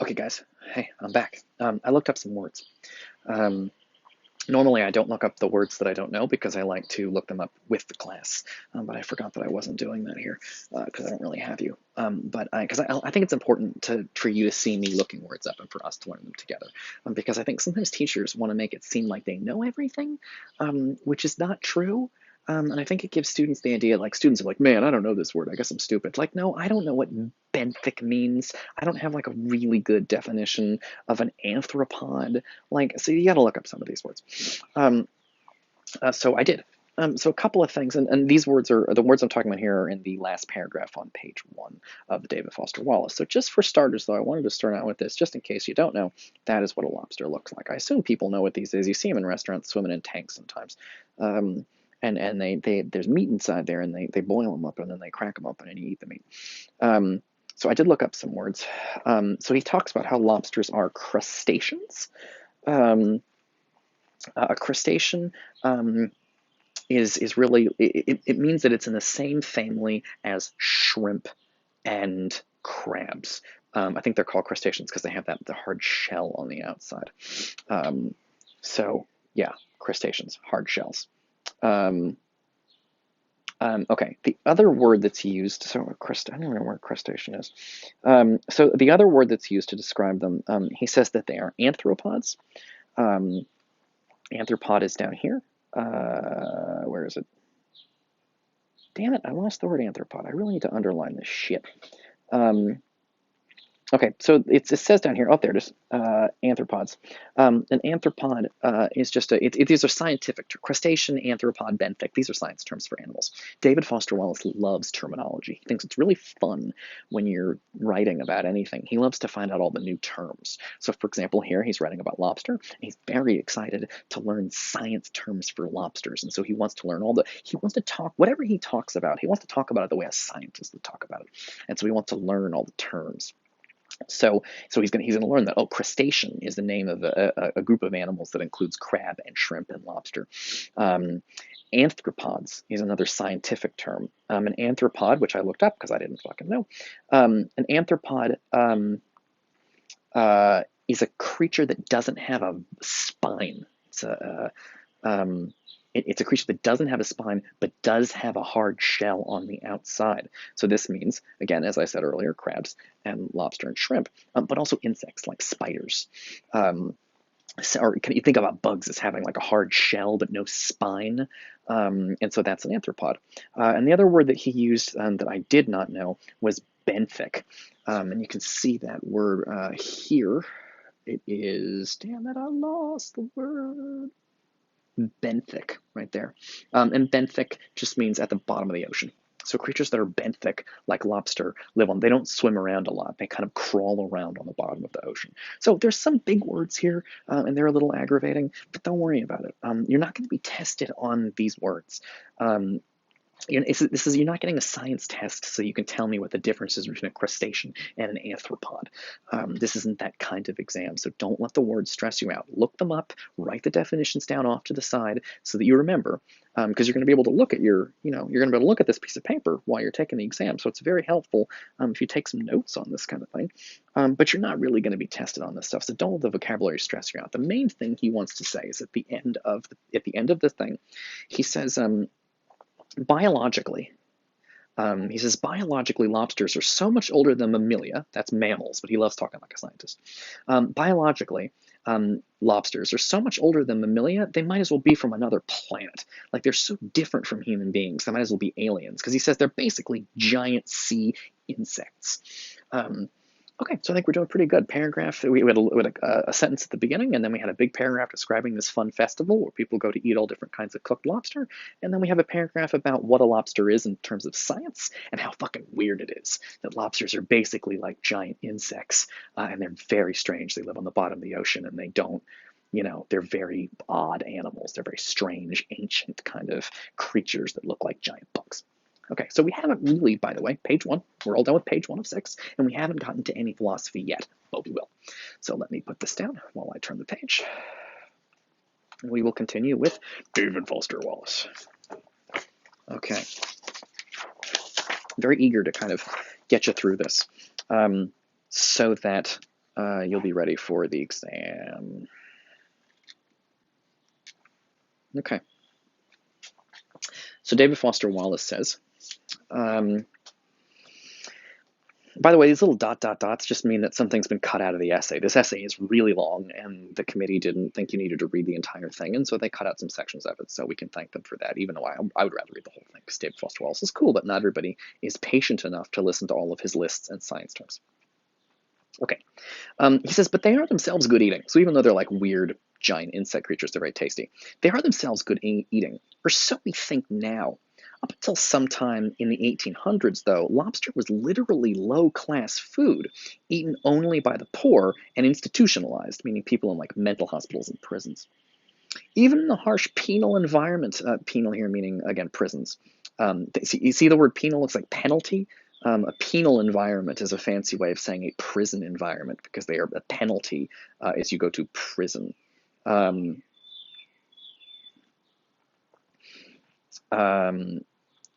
Okay, guys. Hey, I'm back. I looked up some words. Um, Normally, I don't look up the words that I don't know because I like to look them up with the class. But I forgot that I wasn't doing that here because I don't really have you. But because I think it's important for you to see me looking words up and for us to learn them together. Because I think sometimes teachers want to make it seem like they know everything, which is not true. And I think it gives students the idea, like students are like, man, I don't know this word. I guess I'm stupid. Like, no, I don't know what benthic means. I don't have like a really good definition of an anthropod. Like, so you got to look up some of these words. So I did. So a couple of things, and these words are the words I'm talking about here are in the last paragraph on page 1 of David Foster Wallace. So just for starters, though, I wanted to start out with this, just in case you don't know, that is what a lobster looks like. I assume people know what these is. You see them in restaurants swimming in tanks sometimes. And there's meat inside there, and they boil them up, and then they crack them open, and you eat the meat. So I did look up some words. So he talks about how lobsters are crustaceans. Um, a crustacean is really it means that it's in the same family as shrimp and crabs. I think they're called crustaceans because they have the hard shell on the outside. Um, so yeah, crustaceans, hard shells. Um, okay, the other word that's used, so I don't know where crustacean is. So the other word that's used to describe them, he says that they are anthropods. Um, Anthropod is down here. Where is it? Damn it, I lost the word anthropod. I really need to underline this shit. Um, Okay, so it says down here, oh, there it is, anthropods. An anthropod is just these are scientific, crustacean, anthropod, benthic. These are science terms for animals. David Foster Wallace loves terminology. He thinks it's really fun when you're writing about anything. He loves to find out all the new terms. So, for example, here he's writing about lobster. And he's very excited to learn science terms for lobsters. And so he wants to learn he wants to talk, whatever he talks about, he wants to talk about it the way a scientist would talk about it. And so he wants to learn all the terms. So he's gonna learn that crustacean is the name of a group of animals that includes crab and shrimp and lobster. Um, Anthropods is another scientific term. An anthropod, which I looked up because I didn't fucking know, an anthropod is a creature that doesn't have a spine. It's a creature that doesn't have a spine but does have a hard shell on the outside. So this means, again, as I said earlier, crabs and lobster and shrimp, but also insects like spiders. Or can you think about bugs as having like a hard shell but no spine? And so that's an anthropod. And the other word that he used that I did not know was benthic. And you can see that word here. It is, damn it, I lost the word. Benthic, right there. And benthic just means at the bottom of the ocean. So creatures that are benthic, like lobster, they don't swim around a lot. They kind of crawl around on the bottom of the ocean. So there's some big words here, and they're a little aggravating, but don't worry about it. You're not going to be tested on these words. You're not getting a science test so you can tell me what the difference is between a crustacean and an arthropod. This isn't that kind of exam, so don't let the words stress you out. Look them up, write the definitions down off to the side so that you remember, because you're going to be able to look at you're going to be able to look at this piece of paper while you're taking the exam. So it's very helpful if you take some notes on this kind of thing. But you're not really going to be tested on this stuff, so don't let the vocabulary stress you out. The main thing he wants to say is at the end of the thing, he says. Biologically, he says biologically lobsters are so much older than mammalia, that's mammals, but he loves talking like a scientist. Biologically, lobsters are so much older than mammalia, they might as well be from another planet. Like they're so different from human beings, they might as well be aliens, because he says they're basically giant sea insects. Okay, so I think we're doing pretty good. Paragraph, we had a sentence at the beginning, and then we had a big paragraph describing this fun festival where people go to eat all different kinds of cooked lobster, and then we have a paragraph about what a lobster is in terms of science and how fucking weird it is that lobsters are basically like giant insects, and they're very strange. They live on the bottom of the ocean, and they don't, they're very odd animals. They're very strange, ancient kind of creatures that look like giant bugs. Okay, so we haven't really, by the way, page 1, we're all done with page 1 of 6, and we haven't gotten to any philosophy yet, but we will. So let me put this down while I turn the page. And we will continue with David Foster Wallace. Okay. Very eager to kind of get you through this so that you'll be ready for the exam. Okay. So David Foster Wallace says, by the way, these little dots just mean that something's been cut out of the essay. This essay is really long, and the committee didn't think you needed to read the entire thing, and so they cut out some sections of it, so we can thank them for that, even though I would rather read the whole thing, because David Foster Wallace is cool, but not everybody is patient enough to listen to all of his lists and science terms. Okay. He says, but they are themselves good eating. So even though they're like weird, giant insect creatures, they're very tasty. They are themselves good eating, or so we think now. Up until sometime in the 1800s, though, lobster was literally low-class food, eaten only by the poor and institutionalized, meaning people in like mental hospitals and prisons. Even in the harsh penal environment, penal here meaning, again, prisons. You see the word penal looks like penalty? A penal environment is a fancy way of saying a prison environment, because they are a penalty as you go to prison.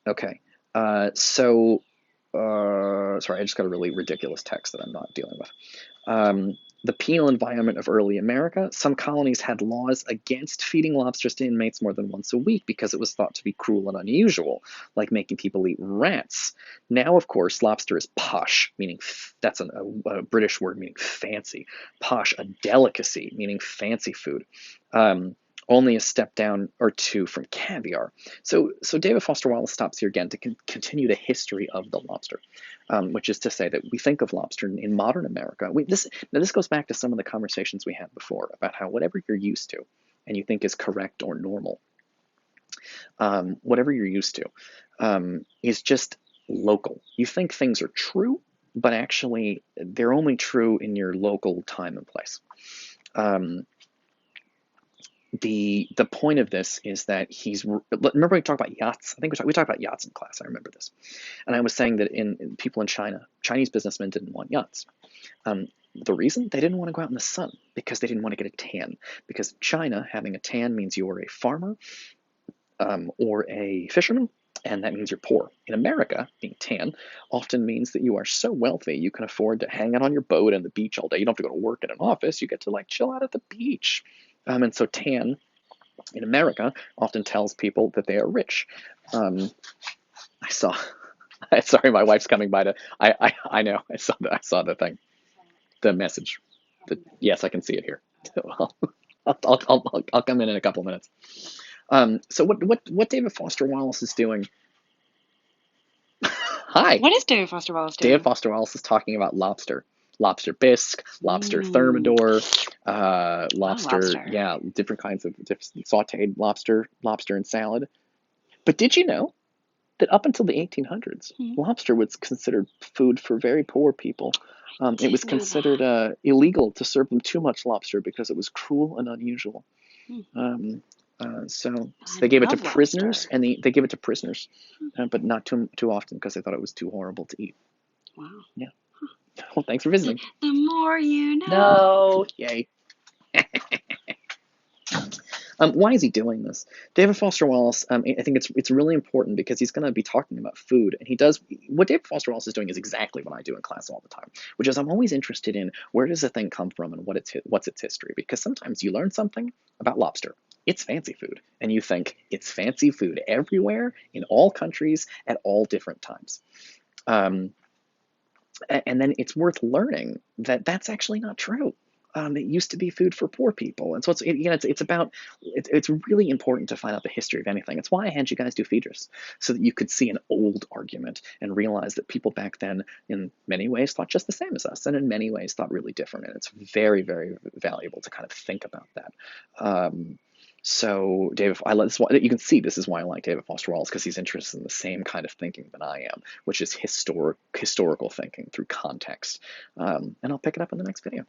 Okay, sorry, I just got a really ridiculous text that I'm not dealing with. The penal environment of early America, some colonies had laws against feeding lobsters to inmates more than once a week because it was thought to be cruel and unusual, like making people eat rats. Now, of course, lobster is posh, meaning that's a British word meaning fancy. Posh, a delicacy, meaning fancy food. Only a step down or two from caviar. So David Foster Wallace stops here again to continue the history of the lobster, which is to say that we think of lobster in modern America. This goes back to some of the conversations we had before about how whatever you're used to and you think is correct or normal, whatever you're used to, is just local. You think things are true, but actually they're only true in your local time and place. The point of this is that remember we talked about yachts? I think we talked about yachts in class. I remember this. And I was saying that in people in China, Chinese businessmen didn't want yachts. The reason? They didn't want to go out in the sun because they didn't want to get a tan. Because China, having a tan means you're a farmer or a fisherman, and that means you're poor. In America, being tan often means that you are so wealthy you can afford to hang out on your boat and the beach all day. You don't have to go to work at an office. You get to like chill out at the beach. And so tan in America often tells people that they are rich. I saw. Sorry, my wife's coming by to. I know. I saw the thing, the message. Yes, I can see it here. Well, I'll come in a couple minutes. So what David Foster Wallace is doing? Hi. What is David Foster Wallace doing? David Foster Wallace is talking about lobster. Lobster bisque, thermidor, lobster, yeah, different kinds of sauteed lobster and salad. But did you know that up until the 1800s, lobster was considered food for very poor people? It was considered illegal to serve them too much lobster because it was cruel and unusual. So they gave it to prisoners, and they gave it to prisoners, but not too often because they thought it was too horrible to eat. Wow. Yeah. Well, thanks for visiting. The more you know. No. Yay. Why is he doing this? David Foster Wallace, I think it's really important because he's going to be talking about food, and he does what David Foster Wallace is doing is exactly what I do in class all the time, which is I'm always interested in where does a thing come from and what's its history, because sometimes you learn something about lobster. It's fancy food, and you think it's fancy food everywhere in all countries at all different times. And then it's worth learning that that's actually not true. It used to be food for poor people, and so it's really important to find out the history of anything. It's why I had you guys do Phaedrus, so that you could see an old argument and realize that people back then, in many ways, thought just the same as us, and in many ways thought really different. And it's very, very valuable to kind of think about that. So you can see this is why I like David Foster Wallace, because he's interested in the same kind of thinking that I am, which is historical thinking through context. And I'll pick it up in the next video.